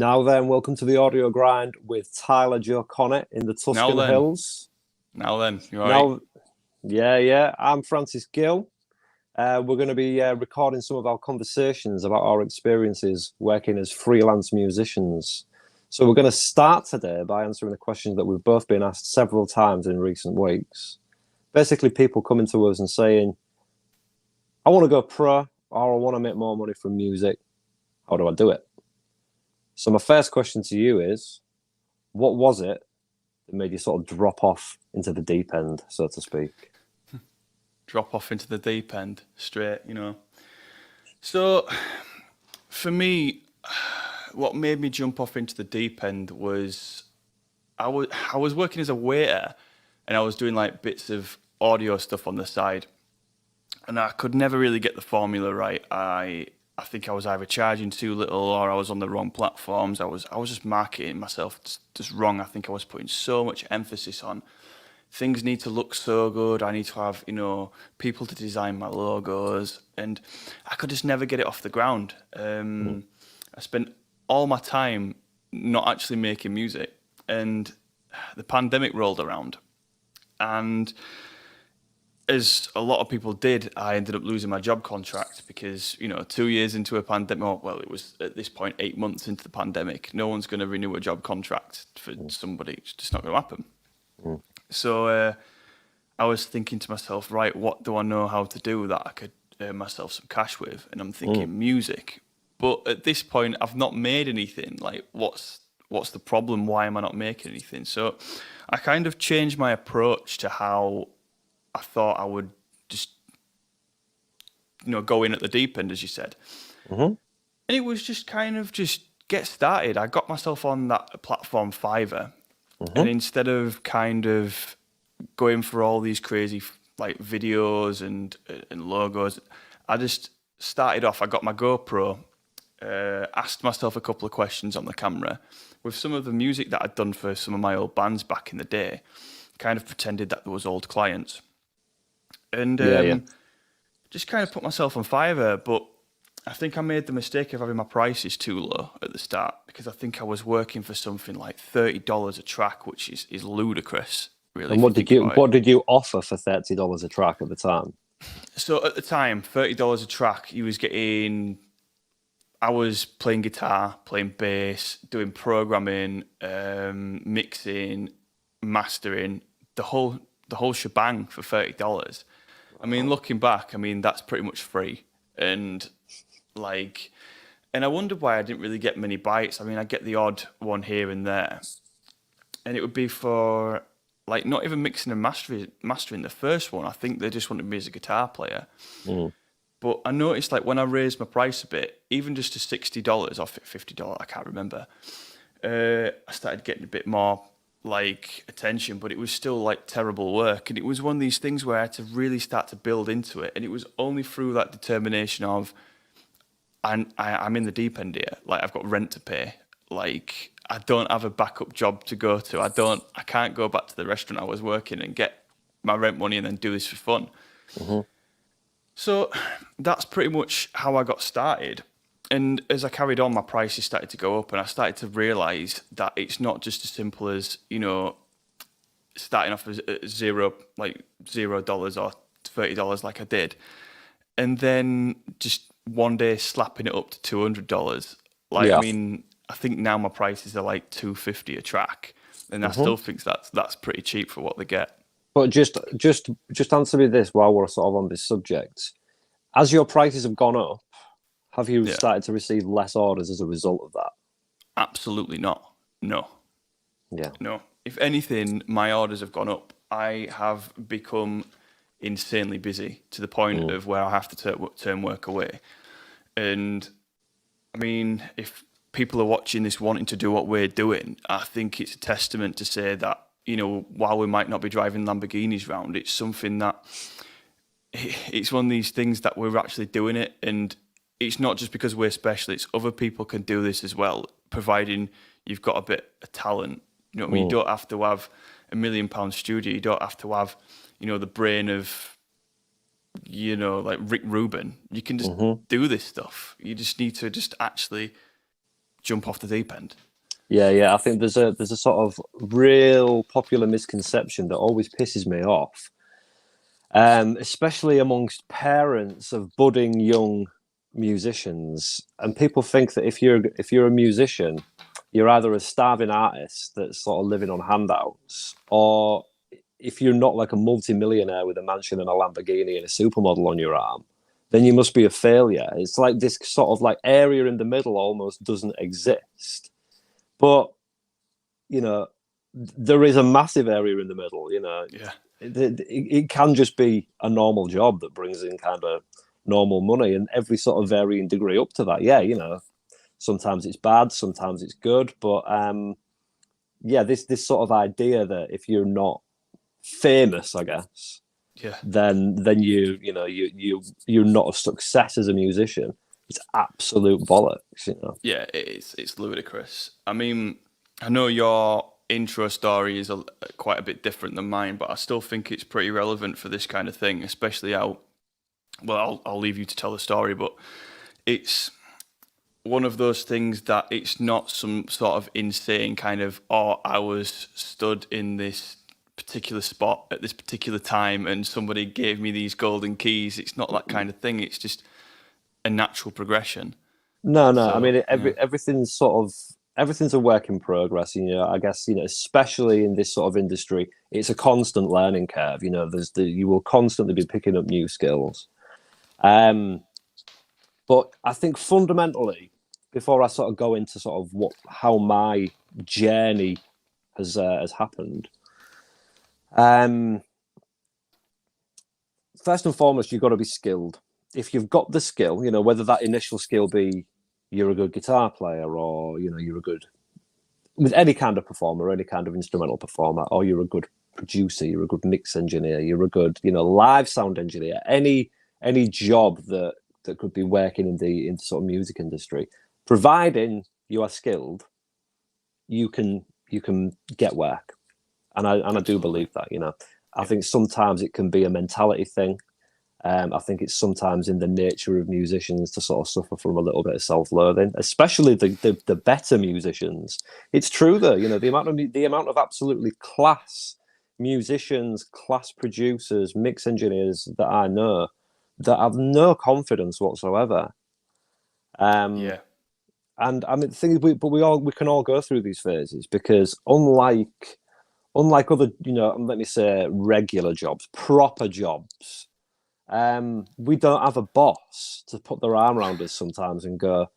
Now then, welcome to the audio grind with Tyla-Joe in the Now Tuscan then, Hills. you all right? Now, yeah, I'm Francis Gill. We're going to be recording some of our conversations about our experiences working as freelance musicians. So we're going to start today by answering a question that we've both been asked several times in recent weeks. Basically, people coming to us and saying, I want to go pro, or I want to make more money from music. How do I do it? So my first question to you is, what was it that made you sort of drop off into the deep end, so to speak? Drop off into the deep end straight. So for me, what made me jump off into the deep end was I was working as a waiter, and I was doing like bits of audio stuff on the side, and I could never really get the formula right. I think I was either charging too little or I was on the wrong platforms. I was just marketing myself just wrong. I think I was putting so much emphasis on things need to look so good. I need to have, people to design my logos, and I could just never get it off the ground. I spent all my time not actually making music, and the pandemic rolled around, and as a lot of people did, I ended up losing my job contract because, 2 years into a pandemic, well, it was at this point 8 months into the pandemic. No one's going to renew a job contract for somebody. It's just not going to happen. Mm. So I was thinking to myself, right, what do I know how to do that I could earn myself some cash with? And I'm thinking music. But at this point, I've not made anything. Like, what's the problem? Why am I not making anything? So I kind of changed my approach to how I thought I would just, go in at the deep end, as you said. Mm-hmm. And it was just kind of just get started. I got myself on that platform Fiverr. And instead of kind of going for all these crazy like videos and logos, I just started off. I got my GoPro, asked myself a couple of questions on the camera with some of the music that I'd done for some of my old bands back in the day. Kind of pretended that there was old clients, and just kind of put myself on Fiverr. But I think I made the mistake of having my prices too low at the start because I think I was working for something like $30 a track, which is ludicrous, really. And what did you offer for $30 a track at the time? So at the time, $30 a track, you was getting. I was playing guitar, playing bass, doing programming, mixing, mastering, the whole shebang for $30. I mean, looking back, that's pretty much free, and and I wondered why I didn't really get many bites. I get the odd one here and there, and it would be for like not even mixing and mastering the first one. I think they just wanted me as a guitar player. But I noticed like when I raised my price a bit, even just to $60 or $50, I can't remember, I started getting a bit more like attention, but it was still like terrible work. And it was one of these things where I had to really start to build into it. And it was only through that determination of, I'm in the deep end here. Like I've got rent to pay. Like I don't have a backup job to go to. I can't go back to the restaurant I was working and get my rent money and then do this for fun. So that's pretty much how I got started. And as I carried on, my prices started to go up, and I started to realize that it's not just as simple as, starting off as $0 or $30 like I did, and then just one day slapping it up to $200. I think now my prices are like $250 a track, and I still think that's pretty cheap for what they get. But just answer me this while we're sort of on this subject. As your prices have gone up, have you Yeah. started to receive less orders as a result of that? Absolutely not. No. Yeah. No. If anything, my orders have gone up. I have become insanely busy to the point of where I have to turn work away. And if people are watching this wanting to do what we're doing, I think it's a testament to say that, while we might not be driving Lamborghinis round, it's something that it's one of these things that we're actually doing it. And it's not just because we're special, it's other people can do this as well, providing you've got a bit of talent. You know what I mean? You don't have to have £1 million studio. You don't have to have, the brain of, like Rick Rubin. You can just do this stuff. You just need to just actually jump off the deep end. Yeah. I think there's a sort of real popular misconception that always pisses me off, especially amongst parents of budding young musicians. And people think that if you're a musician, you're either a starving artist that's sort of living on handouts, or if you're not like a multimillionaire with a mansion and a Lamborghini and a supermodel on your arm, then you must be a failure. It's like this sort of like area in the middle almost doesn't exist. But, you know, there is a massive area in the middle, you know. Yeah. It can just be a normal job that brings in kind of normal money, and every sort of varying degree up to that. Yeah, you know, sometimes it's bad, sometimes it's good. But yeah, this sort of idea that if you're not famous, I guess, Yeah. then you're not a success as a musician. It's absolute bollocks, you know. Yeah, it's ludicrous. I mean, I know your intro story is quite a bit different than mine, but I still think it's pretty relevant for this kind of thing, especially how. Well, I'll leave you to tell the story, but it's one of those things that it's not some sort of insane kind of, oh, I was stood in this particular spot at this particular time and somebody gave me these golden keys. It's not that kind of thing. It's just a natural progression. No. So, I mean, yeah. everything's a work in progress. You know, I guess, you know, especially in this sort of industry, it's a constant learning curve. You know, you will constantly be picking up new skills. But I think fundamentally, before I sort of go into sort of how my journey has happened, first and foremost, you've got to be skilled. If you've got the skill, you know, whether that initial skill be you're a good guitar player, or, you know, you're a good with any kind of performer, any kind of instrumental performer, or you're a good producer, you're a good mix engineer, you're a good, you know, live sound engineer, any job that could be working in the sort of music industry, providing you are skilled, you can get work. And I do believe that, you know. I think sometimes it can be a mentality thing. I think it's sometimes in the nature of musicians to sort of suffer from a little bit of self-loathing, especially the better musicians. It's true though, you know, the amount of absolutely class musicians, class producers, mix engineers that I know that have no confidence whatsoever. Yeah. And I mean, the thing is, we can all go through these phases, because unlike other, you know, let me say regular jobs, proper jobs, we don't have a boss to put their arm around us sometimes and go,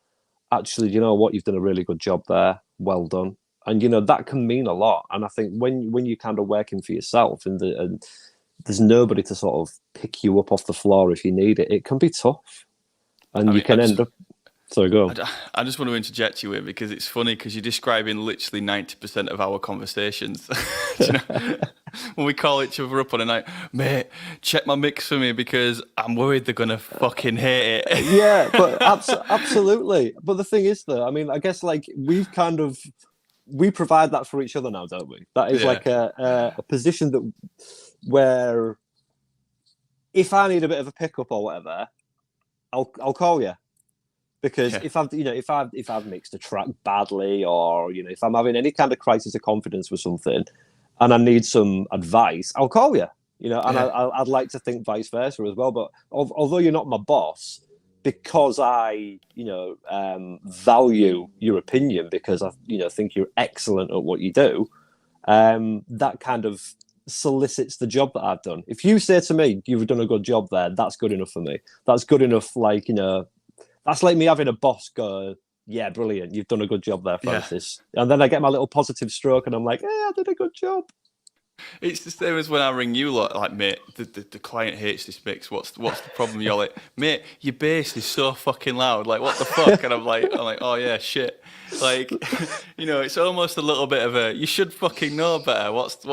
actually, you know what, you've done a really good job there, well done. And, you know, that can mean a lot. And I think when you're kind of working for yourself and there's nobody to sort of pick you up off the floor if you need it, it can be tough. And I you mean, can end up. Sorry, go on. I just want to interject you here because it's funny because you're describing literally 90% of our conversations. Do you know? When we call each other up on a night, mate, check my mix for me because I'm worried they're going to fucking hate it. Yeah, but absolutely. But the thing is, though, I mean, I guess like we provide that for each other now, don't we? That is Yeah. like a position that where if I need a bit of a pickup or whatever, I'll call you. Because Yeah. if I've mixed a track badly, or, you know, if I'm having any kind of crisis of confidence with something, and I need some advice, I'll call you. You know, and Yeah. I'd like to think vice versa as well. But although you're not my boss, because I, you know, value your opinion, because I, you know, think you're excellent at what you do, that kind of solicits the job that I've done. If you say to me, you've done a good job there, that's good enough for me. That's good enough, like, you know. That's like me having a boss go, yeah, brilliant, you've done a good job there, Francis. Yeah. And then I get my little positive stroke and I'm like, hey, I did a good job. It's the same as when I ring you, like, mate, the client hates this mix. What's the problem? You're like, mate, your bass is so fucking loud. Like, what the fuck? And I'm like, oh yeah, shit. Like, you know, it's almost a little bit of a, you should fucking know better. What's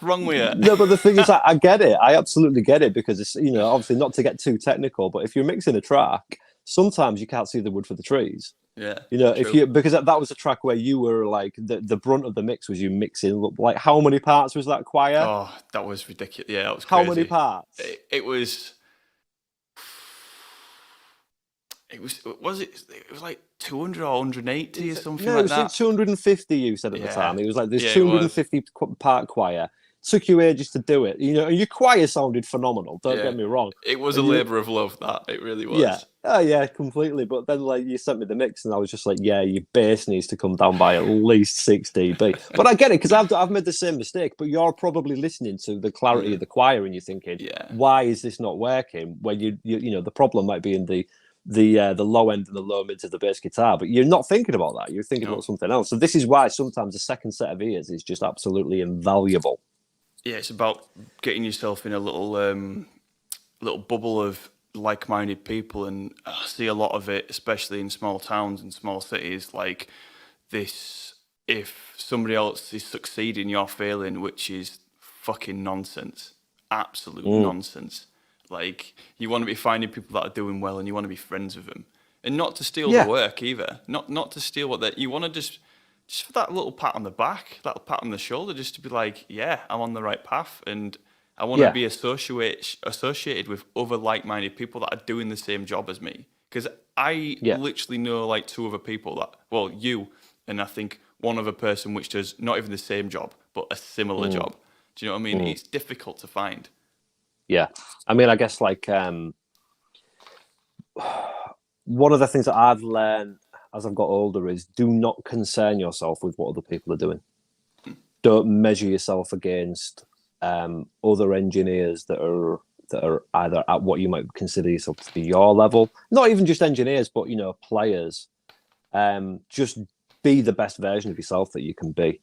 wrong with you? No, but the thing is, I get it. I absolutely get it, because it's, you know, obviously not to get too technical, but if you're mixing a track, sometimes you can't see the wood for the trees. Yeah. You know, true. because that was a track where you were like the brunt of the mix was you mixing, like, how many parts was that choir? Oh, that was ridiculous. Yeah, that was crazy. How many parts? It was. It was like 200 or 180 or something No, like it was like that. 250. You said at the Yeah. time it was like this Yeah, it was. 250 part choir. Took you ages to do it. Your choir sounded phenomenal. Don't Yeah. get me wrong. It was a And you, labour of love, that. It really yeah, was. oh yeah, completely. But then like you sent me the mix, and I was just like, yeah, your bass needs to come down by at least 6 dB. But I get it because I've made the same mistake. But you're probably listening to the clarity of the choir, and you're thinking, Yeah. why is this not working? When the problem might be in the low end and the low mids of the bass guitar, but you're not thinking about that. You're thinking about something else. So this is why sometimes a second set of ears is just absolutely invaluable. Yeah, it's about getting yourself in a little bubble of like-minded people, and I see a lot of it, especially in small towns and small cities, like this. If somebody else is succeeding, you're failing, which is fucking nonsense, absolute nonsense. Like, you want to be finding people that are doing well, and you want to be friends with them, and not to steal the Yeah, work either. Not to steal what that you want to just for that little pat on the back, that little pat on the shoulder, just to be like, yeah, I'm on the right path, and I want to yeah, be associated with other like-minded people that are doing the same job as me. Because I yeah. literally know like two other people that, well, you and I think one other person which does not even the same job, but a similar job. Do you know what I mean? It's difficult to find. Yeah. I mean, I guess like one of the things that I've learned as I've got older is do not concern yourself with what other people are doing. Don't measure yourself against other engineers that are either at what you might consider yourself to be your level. Not even just engineers, but players. Just be the best version of yourself that you can be.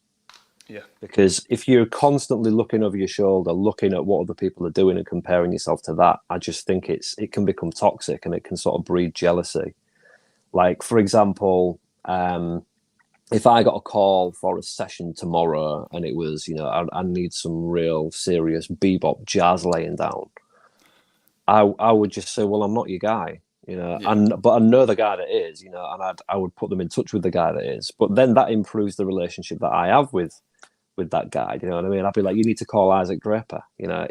Yeah. Because if you're constantly looking over your shoulder, looking at what other people are doing and comparing yourself to that, I just think it can become toxic and it can sort of breed jealousy. Like, for example, if I got a call for a session tomorrow and it was, I need some real serious bebop jazz laying down, I would just say, well, I'm not your guy, Yeah. but I know the guy that is, and I would put them in touch with the guy that is. But then that improves the relationship that I have with that guy. You know what I mean? I'd be like, you need to call Isaac Draper.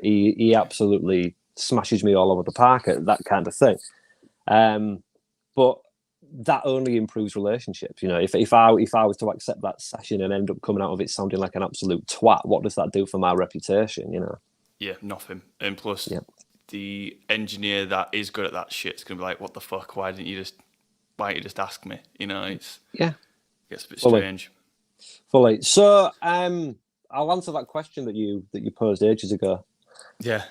He absolutely smashes me all over the park at that kind of thing. But that only improves relationships. If I was to accept that session and end up coming out of it sounding like an absolute twat, what does that do for my reputation? Yeah, nothing. And plus, Yeah. the engineer that is good at that shit's gonna be like, "What the fuck? Why didn't you just ask me?" It gets a bit strange. Fully. So, I'll answer that question that you posed ages ago. Yeah.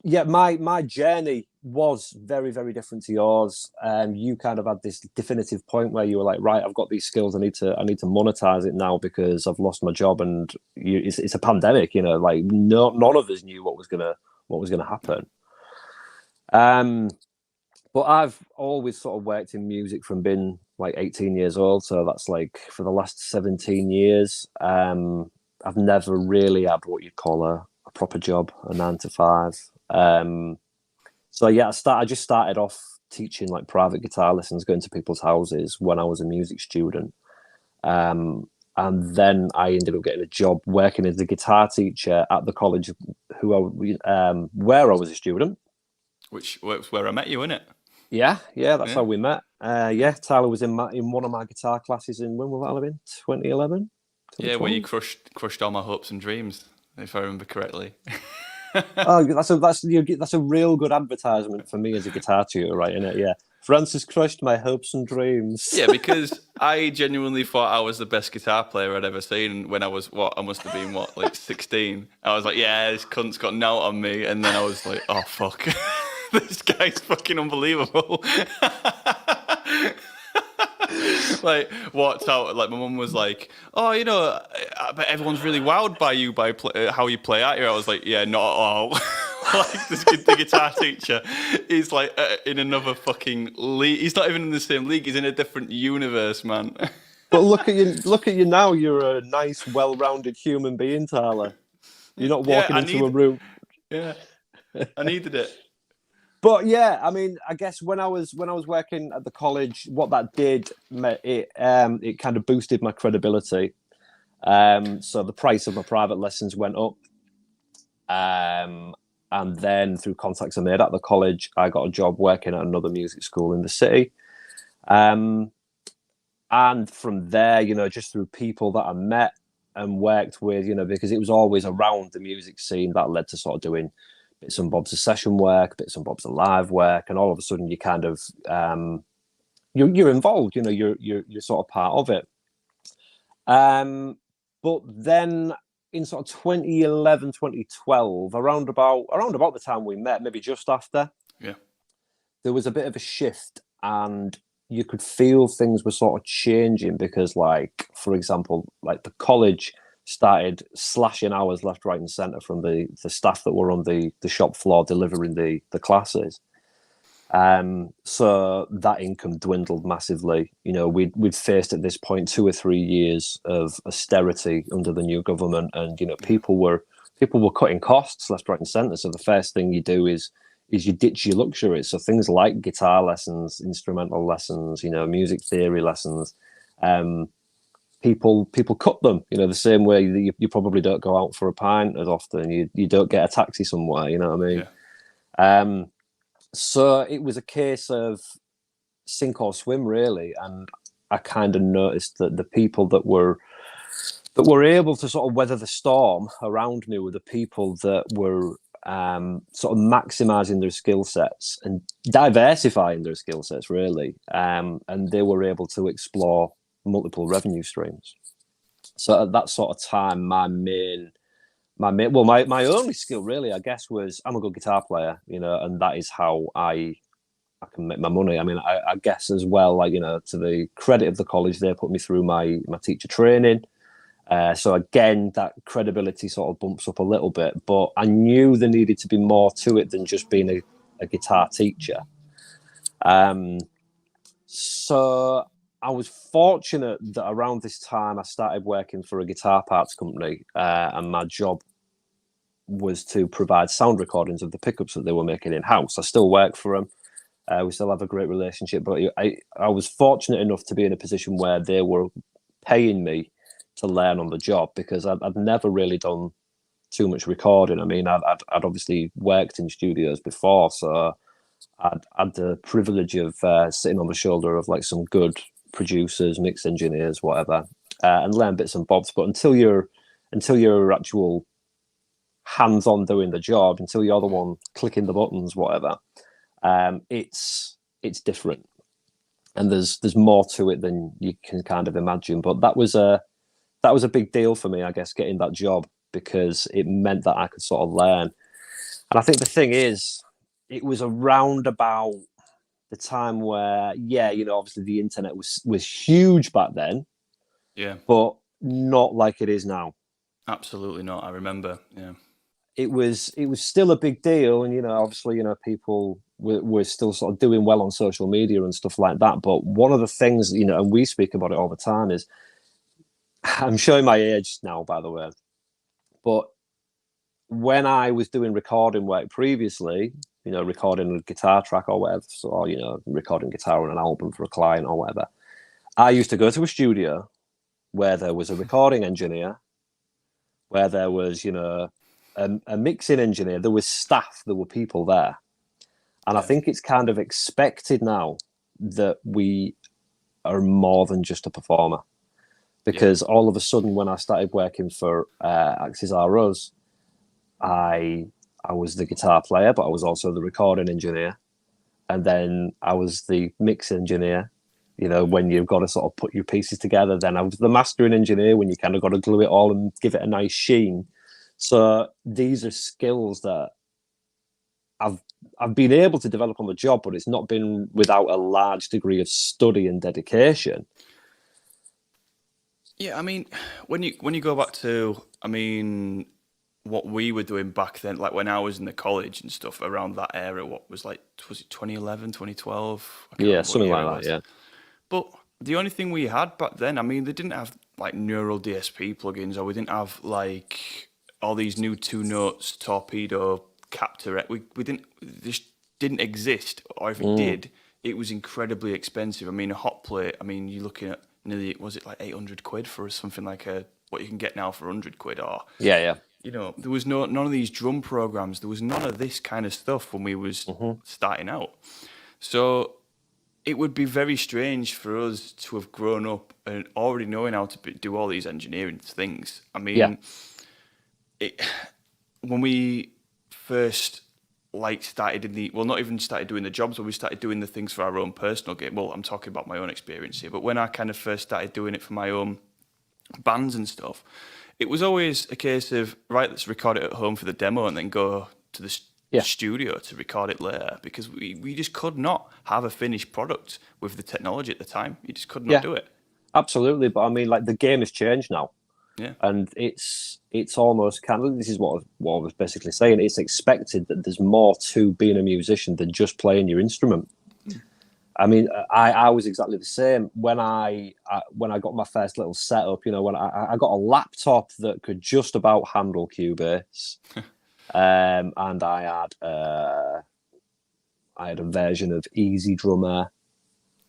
Yeah, my journey was very, very different to yours. You kind of had this definitive point where you were like, right, I've got these skills. I need to monetize it now because I've lost my job, and it's a pandemic. Like none of us knew what was gonna happen. But I've always sort of worked in music from being like 18 years old. So that's like for the last 17 years. I've never really had what you'd call a proper job, a 9 to 5. So yeah, I just started off teaching like private guitar lessons, going to people's houses when I was a music student. And then I ended up getting a job working as a guitar teacher at the college where I was a student. Which was where I met you, innit? Yeah, that's how we met. Tyler was in one of my guitar classes in, when will that have been? 2011? Yeah, when you crushed all my hopes and dreams, if I remember correctly. Oh, that's a real good advertisement for me as a guitar tutor, right? Isn't it? Yeah, Francis crushed my hopes and dreams. Yeah, because I genuinely thought I was the best guitar player I'd ever seen when I was I must have been like 16. I was like, yeah, this cunt's got no on me, and then I was like, oh fuck, this guy's fucking unbelievable. Like walked out, like my mum was like, oh, I bet everyone's really wowed by you how you play out here. I was like, yeah, not at all. Like the guitar teacher is like in another fucking league. He's not even in the same league. He's in a different universe, man. But look at you now. You're a nice, well-rounded human being, Tyler. You're not walking into a room. Yeah, I needed it. But yeah, I mean, I guess when I was working at the college, what that did, it kind of boosted my credibility. So the price of my private lessons went up. And then through contacts I made at the college, I got a job working at another music school in the city. And from there, just through people that I met and worked with, because it was always around the music scene that led to sort of doing bits and bobs of session work, bits and bobs of live work, and all of a sudden you kind of you're involved, you're sort of part of it. But then in sort of 2011, 2012, around about the time we met, maybe just after, Yeah. there was a bit of a shift, and you could feel things were sort of changing because, like, for example, like the college started slashing hours left, right, and centre from the staff that were on the shop floor delivering the classes. So that income dwindled massively. We'd faced at this point 2 or 3 years of austerity under the new government, and people were cutting costs left, right, and centre. So the first thing you do is you ditch your luxuries. So things like guitar lessons, instrumental lessons, music theory lessons. People cut them. The same way that you probably don't go out for a pint as often. You don't get a taxi somewhere. You know what I mean? Yeah. So it was a case of sink or swim, really, and I kind of noticed that the people that were able to sort of weather the storm around me were the people that were sort of maximizing their skill sets and diversifying their skill sets, really, and they were able to explore multiple revenue streams. So at that sort of time, my only skill, really, I guess, was I'm a good guitar player, and that is how I can make my money. I mean, I guess as well, like, to the credit of the college, they put me through my teacher training. So again, that credibility sort of bumps up a little bit, but I knew there needed to be more to it than just being a guitar teacher. So I was fortunate that around this time I started working for a guitar parts company, and my job was to provide sound recordings of the pickups that they were making in-house. I still work for them. We still have a great relationship, but I was fortunate enough to be in a position where they were paying me to learn on the job, because I'd never really done too much recording. I mean, I'd obviously worked in studios before, so I'd had the privilege of sitting on the shoulder of like some good producers, mix engineers, whatever, and learn bits and bobs. But until you're actual hands-on doing the job, until you're the one clicking the buttons, whatever, it's different, and there's more to it than you can kind of imagine. But that was a big deal for me, I guess, getting that job, because it meant that I could sort of learn. And I think the thing is, it was around about the time where, obviously the internet was huge back then, but not like it is now. Absolutely not. I remember. Yeah. It was still a big deal, and obviously, people were still sort of doing well on social media and stuff like that. But one of the things, and we speak about it all the time, is, I'm showing my age now, by the way, but when I was doing recording work previously, recording a guitar track or whatever, or recording guitar on an album for a client or whatever, I used to go to a studio where there was a recording engineer, where there was a mixing engineer, there was staff, there were people there. And I think it's kind of expected now that we are more than just a performer, because all of a sudden, when I started working for Axis R Us, I was the guitar player, but I was also the recording engineer, and then I was the mix engineer. When you've got to sort of put your pieces together, then I was the mastering engineer when you kind of got to glue it all and give it a nice sheen. So these are skills that I've been able to develop on the job, but it's not been without a large degree of study and dedication. Yeah, I mean, when you go back to, I mean, what we were doing back then, like when I was in the college and stuff around that era, was it 2011, 2012? I can't remember what Something year it like was. that. Yeah. But the only thing we had back then, I mean, they didn't have like neural DSP plugins, or we didn't have like all these new two notes torpedo capture. We didn't, this didn't exist, or if it did, it was incredibly expensive. I mean, a hot plate, I mean, you're looking at nearly, was it like 800 quid for something like what you can get now for 100 quid, or Yeah. there was none of these drum programs. There was none of this kind of stuff when we was starting out. So it would be very strange for us to have grown up and already knowing how to do all these engineering things. I Yeah. mean, it, when we first started not even started doing the jobs, but we started doing the things for our own personal game. Well, I'm talking about my own experience here, but when I kind of first started doing it for my own bands and stuff, it was always a case of, right, let's record it at home for the demo and then go to the Yeah. studio to record it later, because we just could not have a finished product with the technology at the time. You just could not Yeah. do it. Absolutely. But I mean, like, the game has changed now. Yeah. And it's almost kind of, this is what I was basically saying. It's expected that there's more to being a musician than just playing your instrument. I mean, I was exactly the same when I got my first little setup. You know, when I got a laptop that could just about handle Cubase, and I had a version of Easy Drummer,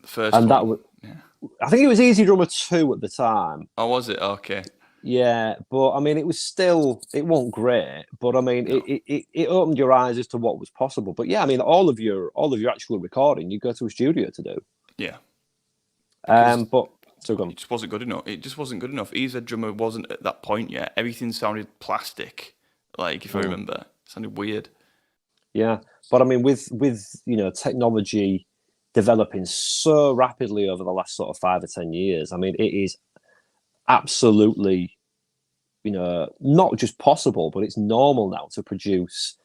The first and one. that was, Yeah. I think it was Easy Drummer 2 at the time. Oh, was it? Okay. Yeah, but I mean, it wasn't great, but I mean, No. it opened your eyes as to what was possible. But yeah, I mean, all of your actual recording, you go to a studio to do. Yeah. But so go on. It just wasn't good enough. It just wasn't good enough. Easy Drummer wasn't at that point yet. Everything sounded plastic. Like, if I remember, it sounded weird. Yeah, but I mean, with technology developing so rapidly over the last sort of 5 or 10 years, I mean, it is absolutely, not just possible, but it's normal now to produce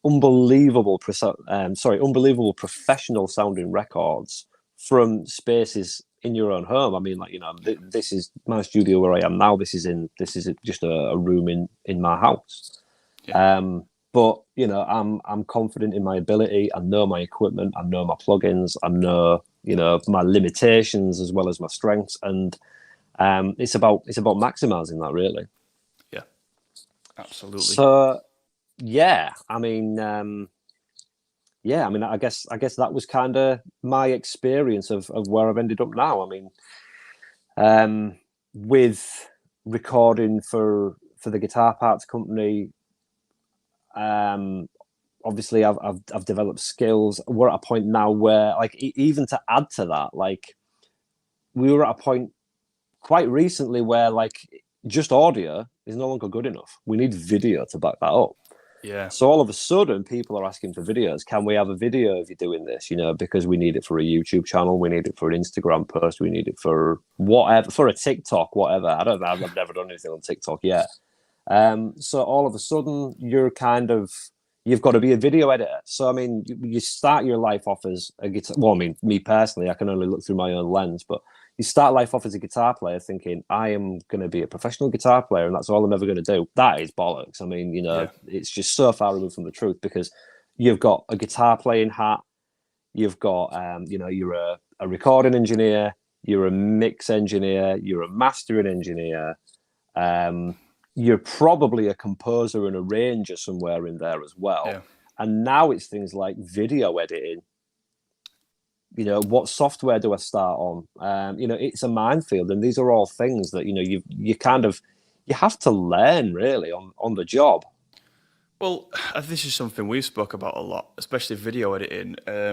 unbelievable professional sounding records from spaces in your own home. I mean, like, this is my studio where I am now. This is just a room in my house. Yeah. But I'm confident in my ability. I know my equipment. I know my plugins. I know my limitations as well as my strengths, and it's about maximizing that, really. Yeah. Absolutely. So yeah, I mean, I guess that was kind of my experience of where I've ended up now. I mean, with recording for the guitar parts company, obviously I've developed skills. We're at a point now where, like, even to add to that, like, we were at a point quite recently where, like, just audio is no longer good enough. We need video to back that up. Yeah. So all of a sudden, people are asking for videos. Can we have a video of you doing this? Because we need it for a YouTube channel, we need it for an Instagram post, we need it for whatever, for a TikTok, whatever. I don't know. I've never done anything on TikTok yet. So all of a sudden, you've got to be a video editor. So I mean, you start your life off as a guitar. Well, I mean, me personally, I can only look through my own lens, but you start life off as a guitar player thinking, I am going to be a professional guitar player and that's all I'm ever going to do. That is bollocks. I mean, It's just so far removed from the truth, because you've got a guitar playing hat, you've got, you're a recording engineer, you're a mix engineer, you're a mastering engineer, you're probably a composer and arranger somewhere in there as well. Yeah. And now it's things like video editing. What software do I start on? It's a minefield, and these are all things that you have to learn really on the job. Well, this is something we've spoke about a lot, especially video editing. I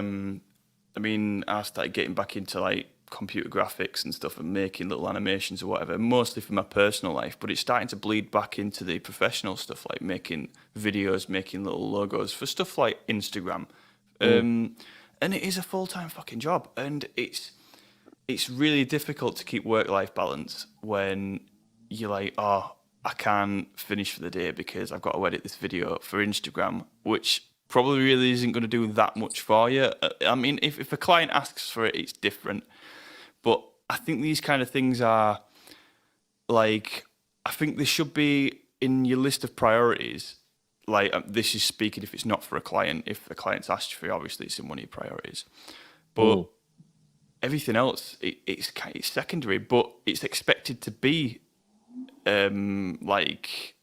mean, I started getting back into like computer graphics and stuff and making little animations or whatever, mostly for my personal life, but it's starting to bleed back into the professional stuff, like making videos, making little logos for stuff like Instagram. And it is a full-time fucking job, and it's really difficult to keep work-life balance when you're like, oh, I can't finish for the day because I've got to edit this video for Instagram, which probably really isn't going to do that much for you. I mean, if a client asks for it, it's different. But I think these kind of things are, like, I think they should be in your list of priorities. Like, this is speaking if it's not for a client. If a client's asked you for it, obviously it's in one of your priorities. But everything else, it's secondary, but it's expected to be like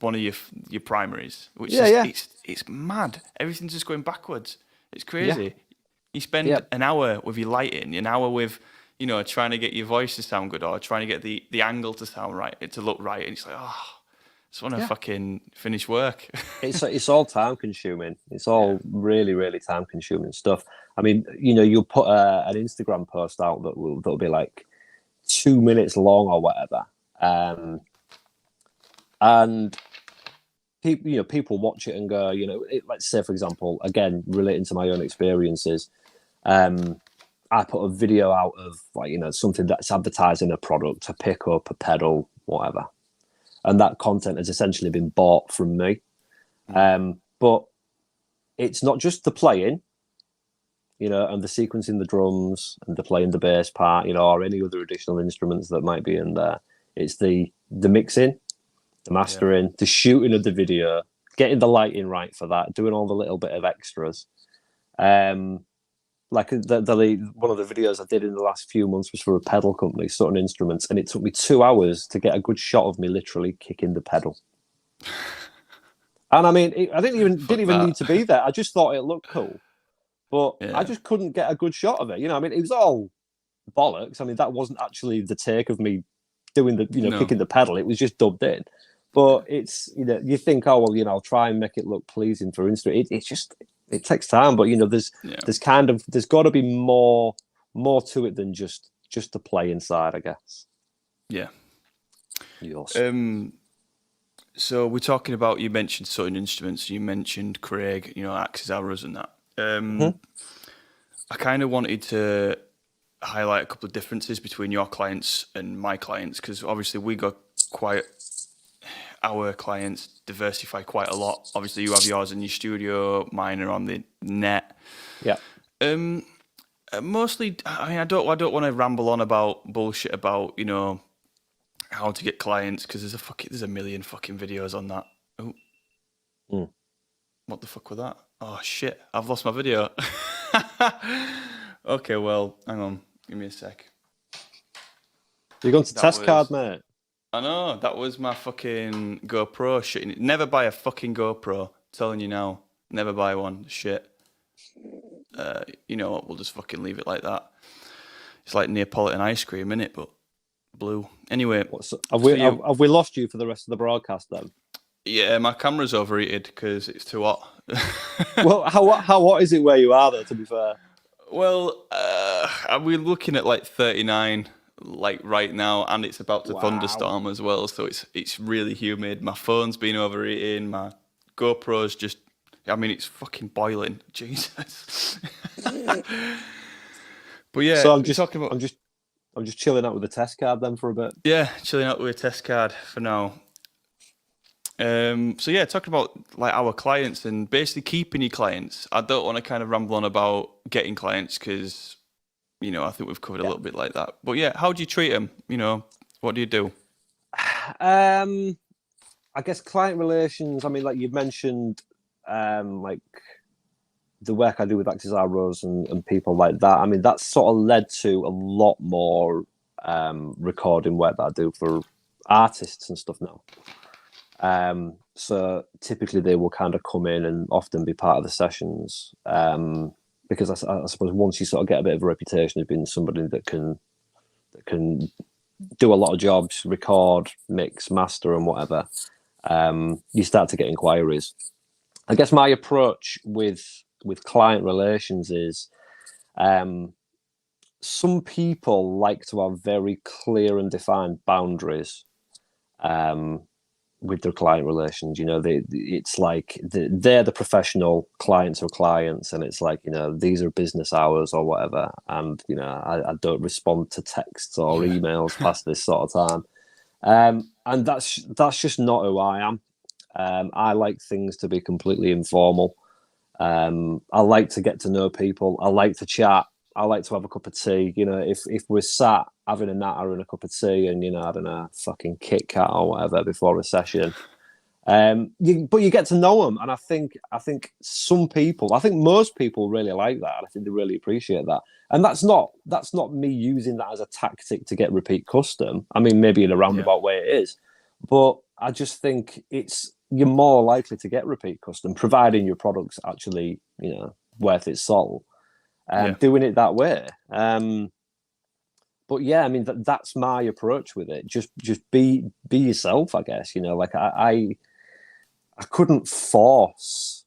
one of your primaries, which it's mad. Everything's just going backwards. It's crazy. Yeah. You spend an hour with your lighting, an hour with trying to get your voice to sound good, or trying to get the angle to sound right, to look right, and it's like, oh, just want to fucking finish work. It's all time consuming. It's all really, really time consuming stuff. I mean, you know, you'll put an Instagram post out that'll be like 2 minutes long or whatever, and people watch it and go, let's say, for example, again, relating to my own experiences, I put a video out of something that's advertising a product, a pickup, a pedal, whatever, and that content has essentially been bought from me. But it's not just the playing, and the sequencing the drums and the playing the bass part, or any other additional instruments that might be in there. It's the mixing, the mastering, the shooting of the video, getting the lighting right for that, doing all the little bit of extras. Like one of the videos I did in the last few months was for a pedal company, Sutton Instruments, and it took me 2 hours to get a good shot of me literally kicking the pedal. And I mean, I didn't even need to be there. I just thought it looked cool, but I just couldn't get a good shot of it. I mean, it was all bollocks. I mean, that wasn't actually the take of me doing the kicking the pedal. It was just dubbed in. But it's you think, oh well, I'll try and make it look pleasing for Insta. It takes time, but there's got to be more to it than just the play inside, I guess. Yeah. Yours. So we're talking about, you mentioned Sutton Instruments, you mentioned Craig, Axes, Arrows and that. I kind of wanted to highlight a couple of differences between your clients and my clients, because obviously our clients diversify quite a lot. Obviously you have yours in your studio, mine are on the net. Yeah. Mostly, I mean, I don't want to ramble on about bullshit about, how to get clients, because there's a million fucking videos on that. Oh. What the fuck was that? Oh shit, I've lost my video. Okay, well, hang on, give me a sec. You're going to test card, mate. I know, that was my fucking GoPro shit. Never buy a fucking GoPro, I'm telling you now. Never buy one, shit. You know what, we'll just fucking leave it like that. It's like Neapolitan ice cream, innit, but blue. Anyway. Have we lost you for the rest of the broadcast then? Yeah, my camera's overheated because it's too hot. Well, how hot is it where you are, though, to be fair? Well, we're looking at like 39 like right now, and it's about to thunderstorm as well, so it's really humid. My phone's been overheating, my GoPro's just, I mean, it's fucking boiling. Jesus. But yeah, so I'm just chilling out with the test card then for a bit. Yeah, chilling out with a test card for now. So yeah, talking about like our clients and basically keeping your clients. I don't want to kind of ramble on about getting clients because, I think we've covered a little bit like that. But yeah, how do you treat them? What do you do? I guess client relations. I mean, like you've mentioned, like the work I do with Axis Arrows and people like that. I mean, that's sort of led to a lot more recording work that I do for artists and stuff now. So typically they will kind of come in and often be part of the sessions. Because I suppose once you sort of get a bit of a reputation as being somebody that can do a lot of jobs, record, mix, master, and whatever, you start to get inquiries. I guess my approach with client relations is, some people like to have very clear and defined boundaries with their client relations. It's like they're the professional, clients are clients, and it's like, these are business hours or whatever, and I don't respond to texts or emails past this sort of time, and that's just not who I am. I like things to be completely informal. I like to get to know people. I like to chat. I like to have a cup of tea. If we're sat having a natter and a cup of tea and, I don't know, fucking Kit Kat or whatever before a session. But you get to know them. And I think most people really like that. I think they really appreciate that. And that's not me using that as a tactic to get repeat custom. I mean, maybe in a roundabout way it is. But I just think you're more likely to get repeat custom, providing your product's actually, worth its salt. Doing it that way. but yeah, I mean that's my approach with it. Just be yourself, I guess. You know, like I couldn't force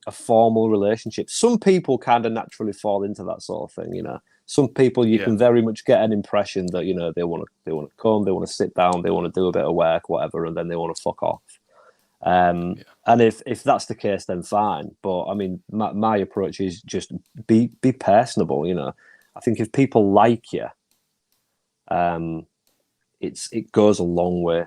a formal relationship. Some people kind of naturally fall into that sort of thing. You know, some people you Yeah. can very much get an impression that you know they want to come, they want to sit down, they want to do a bit of work, whatever, and then they want to fuck off. Yeah. And if that's the case, then fine. But I mean, my approach is just be personable. You know, I think if people like you, um, it goes a long way.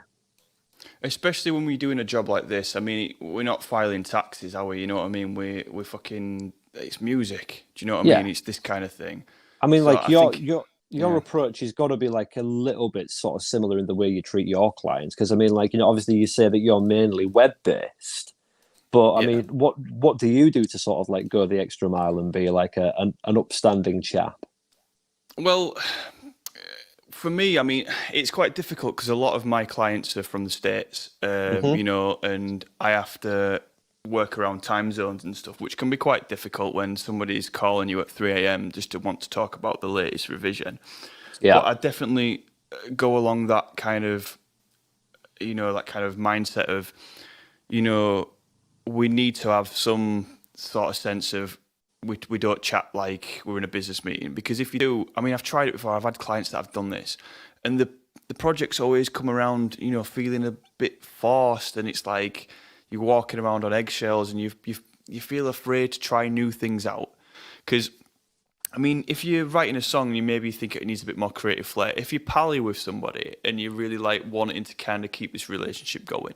Especially when we're doing a job like this. I mean, we're not filing taxes, are we? You know what I mean? We're fucking. It's music. Do you know what I Yeah, mean? It's this kind of thing. I mean, So like I think, your yeah, approach has got to be like a little bit sort of similar in the way you treat your clients. Because I mean, like you know, obviously you say that you're mainly web based, but I yeah. mean, what do you do to sort of like go the extra mile and be like an upstanding chap? Well, for me, I mean, it's quite difficult because a lot of my clients are from the States, Hmm. you know, and I have to work around time zones and stuff, which can be quite difficult when somebody's calling you at 3 a.m. just to want to talk about the latest revision. Yeah. But I definitely go along that kind of, you know, that kind of mindset of, you know, we need to have some sort of sense of we don't chat like we're in a business meeting, because if you do, I mean, I've tried it before. I've had clients that have done this, and the projects always come around, you know, feeling a bit forced, and it's like you're walking around on eggshells, and you feel afraid to try new things out, because I mean, if you're writing a song and you maybe think it needs a bit more creative flair, if you pally with somebody and you really like wanting to kind of keep this relationship going,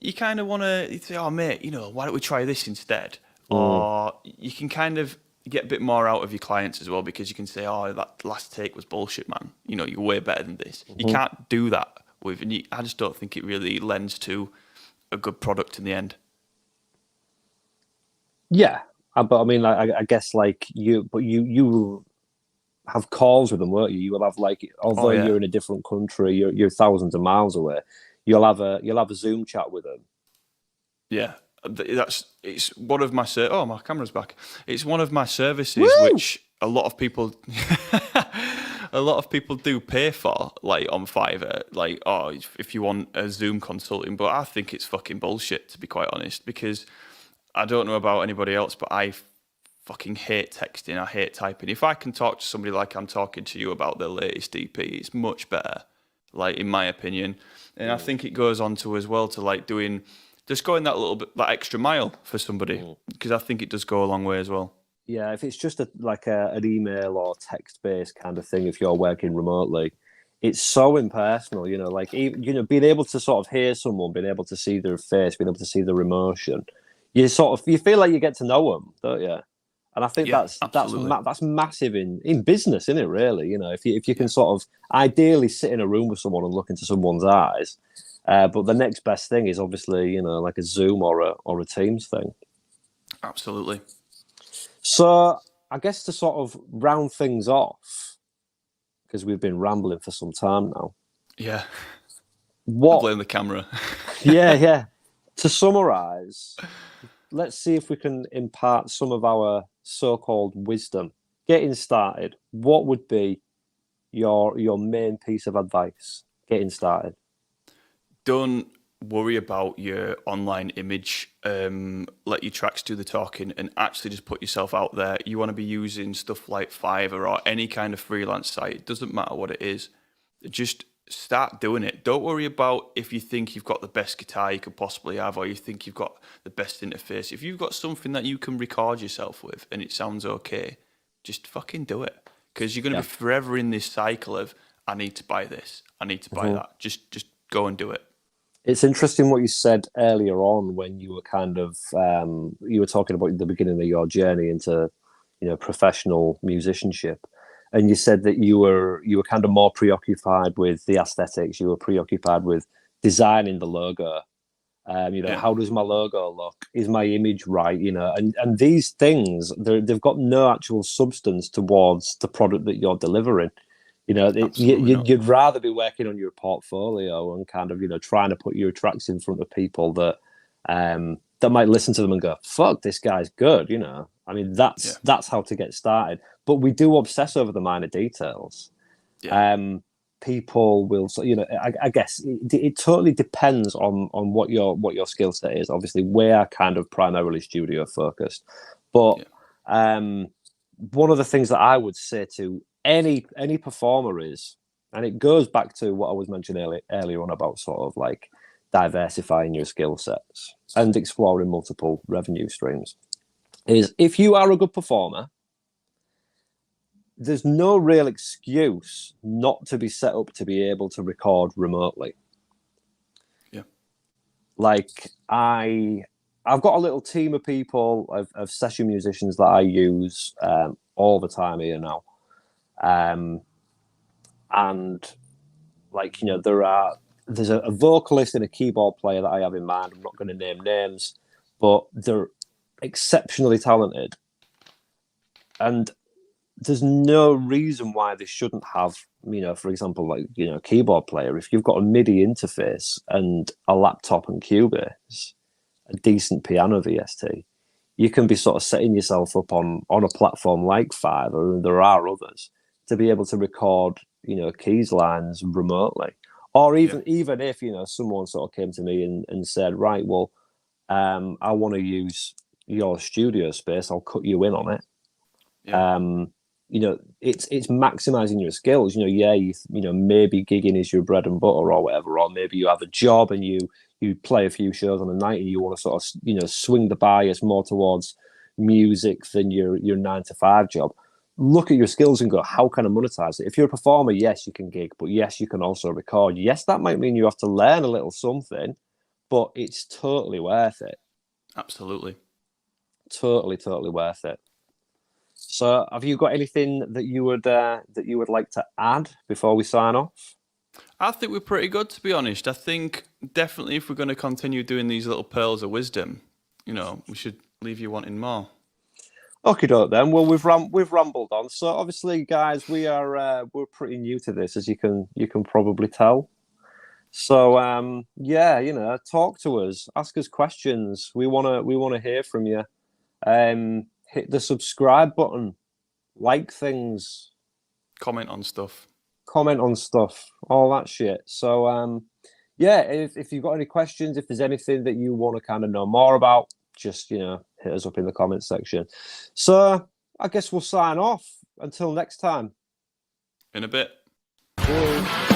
you kind of want to say, oh, mate, you know, why don't we try this instead? Mm. Or you can kind of get a bit more out of your clients as well, because you can say, oh, that last take was bullshit, man. You know, you're way better than this. You Hmm. can't do that with, and I just don't think it really lends to a good product in the end. Yeah, but I mean, I guess like you have calls with them, won't you? You will have like, Oh, although yeah. you're in a different country, you're thousands of miles away. You'll have a Zoom chat with them. Yeah, that's it's one of my oh, my camera's back. It's one of my services Woo! which a lot of people a lot of people do pay for, like on Fiverr, like, oh, if you want a Zoom consulting, but I think it's fucking bullshit, to be quite honest, because I don't know about anybody else, but I fucking hate texting. I hate typing. If I can talk to somebody like I'm talking to you about their latest EP, it's much better, like in my opinion. And I Mm, think it goes on to as well to like doing just going that little bit, that extra mile for somebody, mm. because I think it does go a long way as well. Yeah, if it's just an email or text based kind of thing, if you're working remotely, it's so impersonal. You know, like you know, being able to sort of hear someone, being able to see their face, being able to see their emotion, you feel like you get to know them, don't you? And I think Yeah, absolutely. that's massive in business, isn't it? Really, you know, if you can Yeah, sort of ideally sit in a room with someone and look into someone's eyes, but the next best thing is obviously you know like a Zoom or a Teams thing. absolutely. So I guess to sort of round things off, because we've been rambling for some time now. Yeah, I What? blame the camera. Yeah, yeah. To summarize, let's see if we can impart some of our so-called wisdom. Getting started, what would be your main piece of advice getting started? Don't worry about your online image. Let your tracks do the talking, and actually just put yourself out there. You want to be using stuff like Fiverr or any kind of freelance site. It doesn't matter what it is. Just start doing it. Don't worry about if you think you've got the best guitar you could possibly have, or you think you've got the best interface. If you've got something that you can record yourself with and it sounds okay, just fucking do it. Because you're going to Yeah. be forever in this cycle of, I need to buy this, I need to buy Mhm. that. Just go and do it. It's interesting what you said earlier on when you were kind of you were talking about the beginning of your journey into you know professional musicianship, and you said that you were kind of more preoccupied with the aesthetics. You were preoccupied with designing the logo. You know, Yeah, how does my logo look? Is my image right? You know, and these things they've got no actual substance towards the product that you're delivering. You know, absolutely not. you'd rather be working on your portfolio and kind of you know trying to put your tracks in front of people that that might listen to them and go, "Fuck, this guy's good," you know. I mean, that's how to get started. But we do obsess over the minor details. Yeah. People will, I guess it totally depends on what your skill set is. Obviously, we're kind of primarily studio focused, but one of the things that I would say to any performer is, and it goes back to what I was mentioning earlier on about sort of like diversifying your skill sets and exploring multiple revenue streams, is if you are a good performer, there's no real excuse not to be set up to be able to record remotely. Yeah. Like I've got a little team of people, of session musicians that I use all the time here now. And like, there's a vocalist and a keyboard player that I have in mind. I'm not going to name names, but they're exceptionally talented. And there's no reason why they shouldn't have, for example, like, a keyboard player. If you've got a MIDI interface and a laptop and Cubase, a decent piano VST, you can be sort of setting yourself up on a platform like Fiverr, and there are others, to be able to record, keys lines remotely. Or even if, someone sort of came to me and said, right, well, I want to use your studio space, I'll cut you in on it. Yeah. It's maximizing your skills. Maybe gigging is your bread and butter or whatever, or maybe you have a job and you play a few shows on a night and you want to sort of swing the bias more towards music than your 9-to-5 job. Look at your skills and go, how can I monetize it? If you're a performer, yes, you can gig, but yes, you can also record. Yes, that might mean you have to learn a little something, but it's totally worth it. Absolutely. Totally worth it. So, have you got anything that you would like to add before we sign off? I think we're pretty good, to be honest. I think definitely if we're going to continue doing these little pearls of wisdom, we should leave you wanting more. Okay, then. Well, we've rambled on. So, obviously, guys, we're pretty new to this, as you can probably tell. So, talk to us, ask us questions. We wanna hear from you. Hit the subscribe button, like things, comment on stuff, all that shit. So if you've got any questions, if there's anything that you want to kind of know more about, just hit us up in the comments section. So I guess we'll sign off until next time. In a bit. Cool.